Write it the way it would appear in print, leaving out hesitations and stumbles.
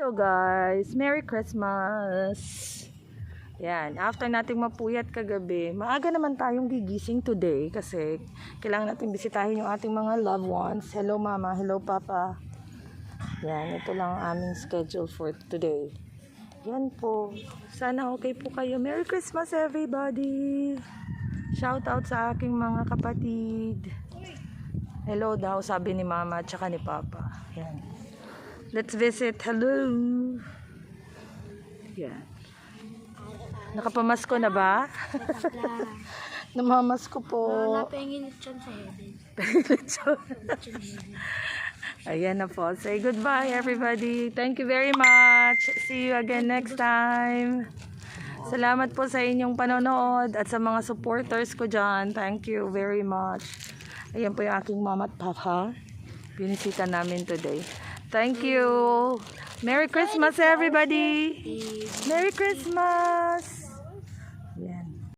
Hello guys, Merry Christmas. Yan, after nating mapuyat kagabi, maaga naman tayong gigising today kasi kailangan natin bisitahin yung ating mga loved ones. Hello mama, hello papa. Yan, ito lang ang aming schedule for today. Yan po, sana okay po kayo. Merry Christmas everybody. Shout out sa aking mga kapatid. Hello daw, sabi ni mama at saka ni papa. Yan. Let's visit. Hello. Yan. Nakapamasko na ba? Namamasko po. Napengin lechon sa heaven. Ayan na po. Say goodbye everybody. Thank you very much. See you again next time. Salamat po sa inyong panonood at sa mga supporters ko dyan. Thank you very much. Ayan po yung aking mama at papa. Binisita namin today. Thank you. Merry Christmas everybody. Merry Christmas.